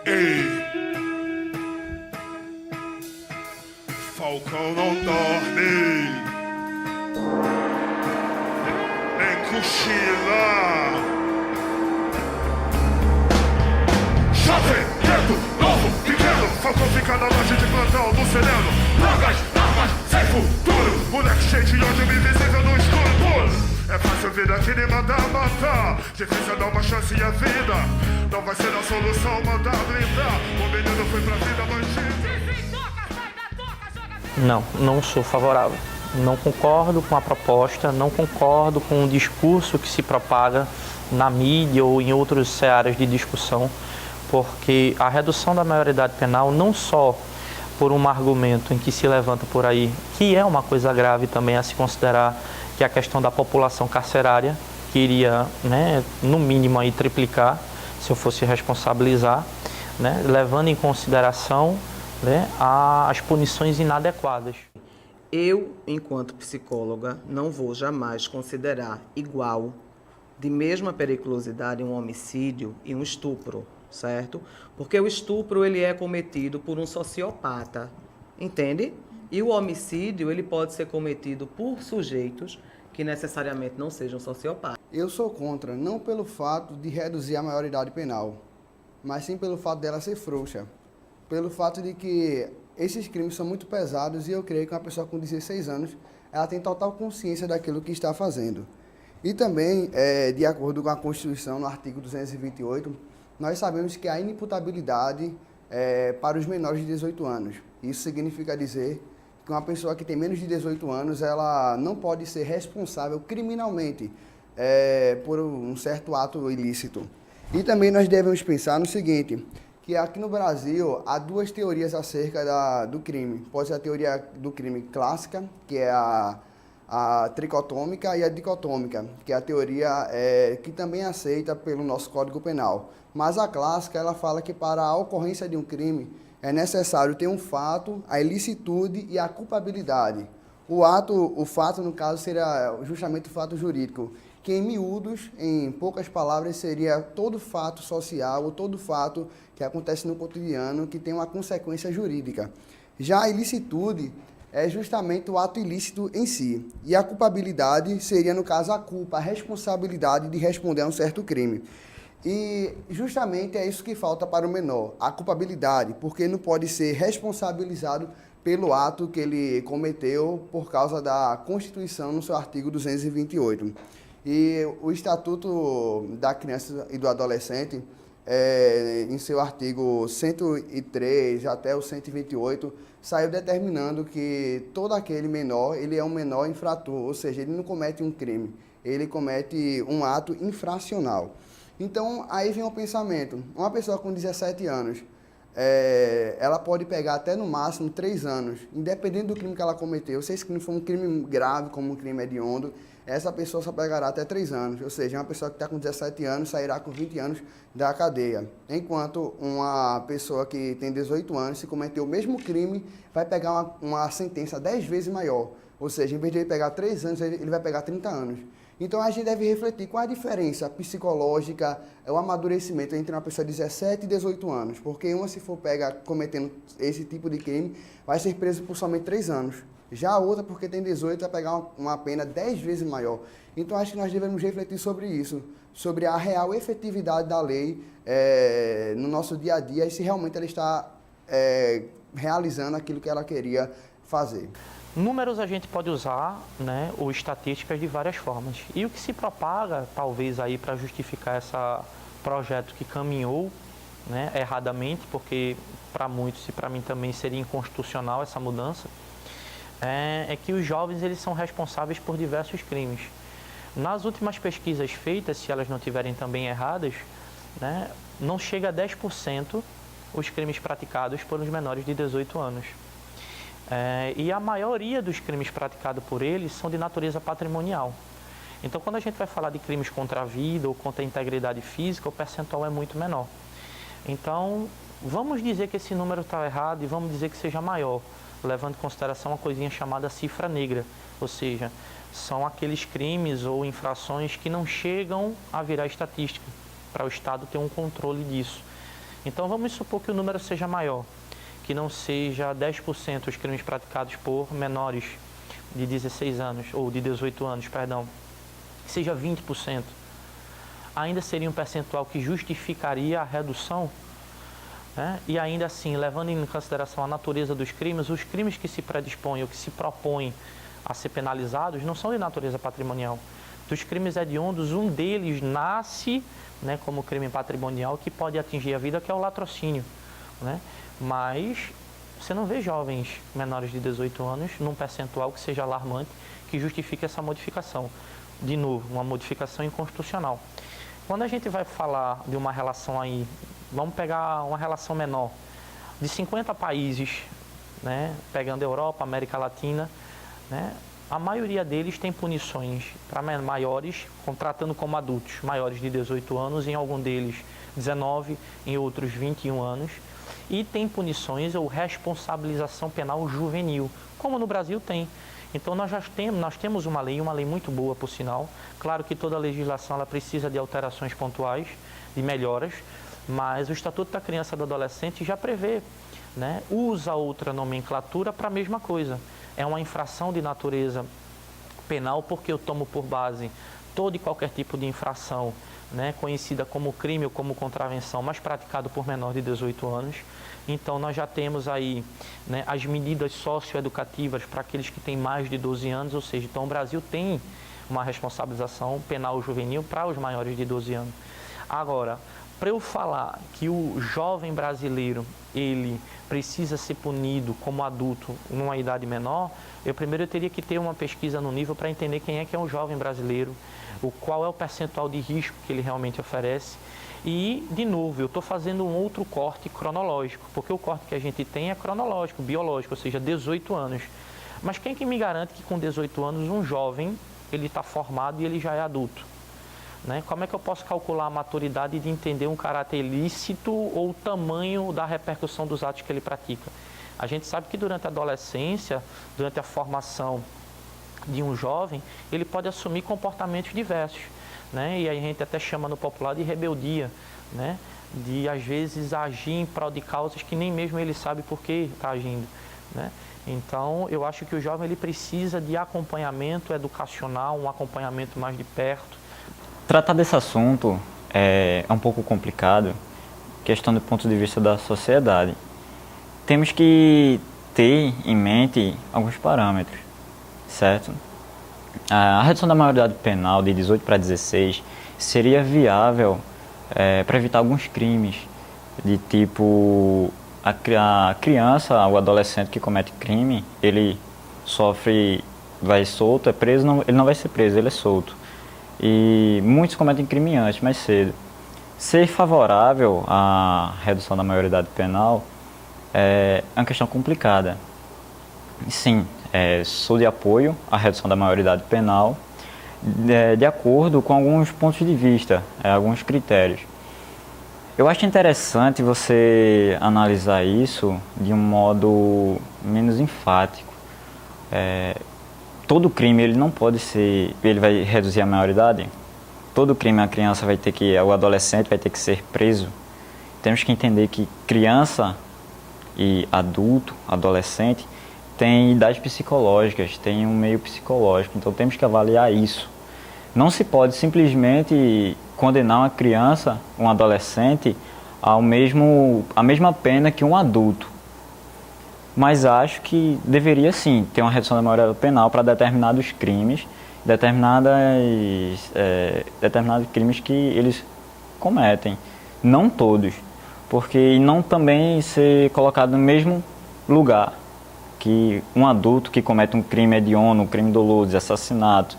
Ei, Falcão não dorme, nem cochila. Jovem, preto, novo, pequeno, Falcão fica na loja de plantão, no sereno. Drogas, armas, sem futuro, moleque cheio de ódio, invisível no escuro puro. É fácil vir aqui e mandar matar, difícil dar uma chance e a vida não vai ser a solução, mandar blindar. O menino foi pra vida bandida. Não sou favorável. Não concordo com a proposta, não concordo com o discurso que se propaga na mídia ou em outras áreas de discussão, porque a redução da maioridade penal, não só por um argumento em que se levanta por aí, que é uma coisa grave também a se considerar, que é a questão da população carcerária, que iria, no mínimo, aí, triplicar, se eu fosse responsabilizar, levando em consideração as punições inadequadas. Eu, enquanto psicóloga, não vou jamais considerar igual, de mesma periculosidade, um homicídio e um estupro, certo? Porque o estupro ele é cometido por um sociopata, entende? E o homicídio ele pode ser cometido por sujeitos que necessariamente não sejam sociopatas. Eu sou contra, não pelo fato de reduzir a maioridade penal, mas sim pelo fato dela ser frouxa. Pelo fato de que esses crimes são muito pesados e eu creio que uma pessoa com 16 anos ela tem total consciência daquilo que está fazendo. E também, de acordo com a Constituição, no artigo 228, nós sabemos que há inimputabilidade para os menores de 18 anos. Isso significa dizer que uma pessoa que tem menos de 18 anos, ela não pode ser responsável criminalmente por um certo ato ilícito. E também nós devemos pensar no seguinte, que aqui no Brasil há duas teorias acerca do crime. Pode ser a teoria do crime clássica, que é a tricotômica, e a dicotômica, que é a teoria que também é aceita pelo nosso Código Penal. Mas a clássica, ela fala que para a ocorrência de um crime é necessário ter um fato, a ilicitude e a culpabilidade. O fato, no caso, seria justamente o fato jurídico, que em miúdos, em poucas palavras, seria todo fato social ou todo fato que acontece no cotidiano que tem uma consequência jurídica. Já a ilicitude é justamente o ato ilícito em si. E a culpabilidade seria, no caso, a culpa, a responsabilidade de responder a um certo crime. E justamente é isso que falta para o menor, a culpabilidade, porque não pode ser responsabilizado pelo ato que ele cometeu por causa da Constituição no seu artigo 228. E o Estatuto da Criança e do Adolescente, em seu artigo 103 até o 128, saiu determinando que todo aquele menor, ele é um menor infrator, ou seja, ele não comete um crime, ele comete um ato infracional. Então, aí vem o pensamento, uma pessoa com 17 anos, ela pode pegar até no máximo 3 anos, independente do crime que ela cometeu. Se esse crime for um crime grave, como um crime hediondo, essa pessoa só pegará até 3 anos, ou seja, uma pessoa que está com 17 anos sairá com 20 anos da cadeia. Enquanto uma pessoa que tem 18 anos, se cometeu o mesmo crime, vai pegar uma sentença 10 vezes maior. Ou seja, em vez de ele pegar 3 anos, ele vai pegar 30 anos. Então a gente deve refletir qual a diferença psicológica, o amadurecimento entre uma pessoa de 17 e 18 anos. Porque uma, se for pega cometendo esse tipo de crime, vai ser preso por somente 3 anos. Já a outra, porque tem 18, vai pegar uma pena 10 vezes maior. Então acho que nós devemos refletir sobre isso, sobre a real efetividade da lei no nosso dia a dia e se realmente ela está realizando aquilo que ela queria fazer. Números a gente pode usar, ou estatísticas de várias formas. E o que se propaga, talvez, aí para justificar esse projeto que caminhou erradamente, porque para muitos e para mim também seria inconstitucional essa mudança, é que os jovens eles são responsáveis por diversos crimes. Nas últimas pesquisas feitas, se elas não estiverem também erradas, não chega a 10% os crimes praticados por os menores de 18 anos. E a maioria dos crimes praticados por eles são de natureza patrimonial. Então, quando a gente vai falar de crimes contra a vida ou contra a integridade física, o percentual é muito menor. Então, vamos dizer que esse número está errado e vamos dizer que seja maior, levando em consideração uma coisinha chamada cifra negra, ou seja, são aqueles crimes ou infrações que não chegam a virar estatística, para o Estado ter um controle disso. Então vamos supor que o número seja maior, que não seja 10% os crimes praticados por menores de 16 anos, ou de 18 anos, perdão, que seja 20%. Ainda seria um percentual que justificaria a redução, né? E ainda assim, levando em consideração a natureza dos crimes, os crimes que se predispõem ou que se propõem a ser penalizados não são de natureza patrimonial. Dos crimes hediondos, um deles nasce, né, como crime patrimonial que pode atingir a vida, que é o latrocínio, né? Mas você não vê jovens menores de 18 anos num percentual que seja alarmante, que justifique essa modificação. De novo, uma modificação inconstitucional. Quando a gente vai falar de uma relação aí, vamos pegar uma relação menor, de 50 países, né, pegando Europa, América Latina, né, a maioria deles tem punições para maiores, tratando como adultos, maiores de 18 anos, em algum deles 19, em outros 21 anos, e tem punições ou responsabilização penal juvenil, como no Brasil tem. Então nós temos uma lei muito boa, por sinal. Claro que toda legislação ela precisa de alterações pontuais, de melhoras, mas o Estatuto da Criança e do Adolescente já prevê, né, usa outra nomenclatura para a mesma coisa. É uma infração de natureza penal porque eu tomo por base todo e qualquer tipo de infração, né, conhecida como crime ou como contravenção, mas praticado por menor de 18 anos. Então nós já temos aí, né, as medidas socioeducativas para aqueles que têm mais de 12 anos, ou seja, então o Brasil tem uma responsabilização penal juvenil para os maiores de 12 anos. Agora, para eu falar que o jovem brasileiro, ele precisa ser punido como adulto numa idade menor, eu teria que ter uma pesquisa no nível para entender quem é que é um jovem brasileiro, qual é o percentual de risco que ele realmente oferece. E, de novo, eu estou fazendo um outro corte cronológico, porque o corte que a gente tem é cronológico, biológico, ou seja, 18 anos. Mas quem que me garante que com 18 anos um jovem, ele está formado e ele já é adulto? Né? Como é que eu posso calcular a maturidade de entender um caráter ilícito ou o tamanho da repercussão dos atos que ele pratica? A gente sabe que durante a adolescência, durante a formação de um jovem, ele pode assumir comportamentos diversos, né? E a gente até chama no popular de rebeldia, né? De às vezes agir em prol de causas que nem mesmo ele sabe por que está agindo, né? Então eu acho que o jovem ele precisa de acompanhamento educacional, um acompanhamento mais de perto. Tratar desse assunto é um pouco complicado, questão do ponto de vista da sociedade. Temos que ter em mente alguns parâmetros, certo? A redução da maioridade penal de 18 para 16 seria viável para evitar alguns crimes, de tipo a criança, o adolescente que comete crime, ele vai solto, é preso, ele não vai ser preso, ele é solto. E muitos cometem crime antes, mais cedo. Ser favorável à redução da maioridade penal é uma questão complicada. Sim, sou de apoio à redução da maioridade penal, de acordo com alguns pontos de vista, alguns critérios. Eu acho interessante você analisar isso de um modo menos enfático. Todo crime ele não pode ser, ele vai reduzir a maioridade. Todo crime a criança vai ter que, o adolescente vai ter que ser preso. Temos que entender que criança e adulto, adolescente, tem idades psicológicas, tem um meio psicológico, então temos que avaliar isso. Não se pode simplesmente condenar uma criança, um adolescente, a mesma pena que um adulto. Mas acho que deveria sim ter uma redução da maioridade penal para determinados crimes, determinados crimes que eles cometem. Não todos, porque não também ser colocado no mesmo lugar que um adulto que comete um crime hediondo, um crime doloso, de assassinato,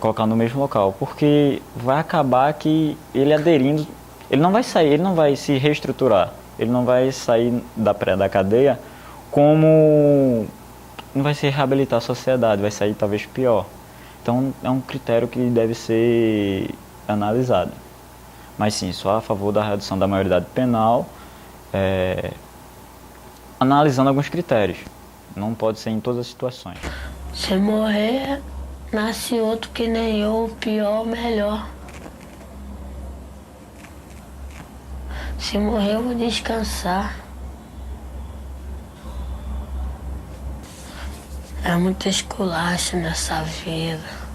colocar no mesmo local, porque vai acabar que ele aderindo, ele não vai sair, ele não vai se reestruturar, ele não vai sair da cadeia como não vai se reabilitar a sociedade, vai sair talvez pior. Então é um critério que deve ser analisado. Mas sim, sou a favor da redução da maioridade penal, analisando alguns critérios. Não pode ser em todas as situações. Se morrer, nasce outro que nem eu, pior, melhor. Se morrer, eu vou descansar. É muita esculacha nessa vida.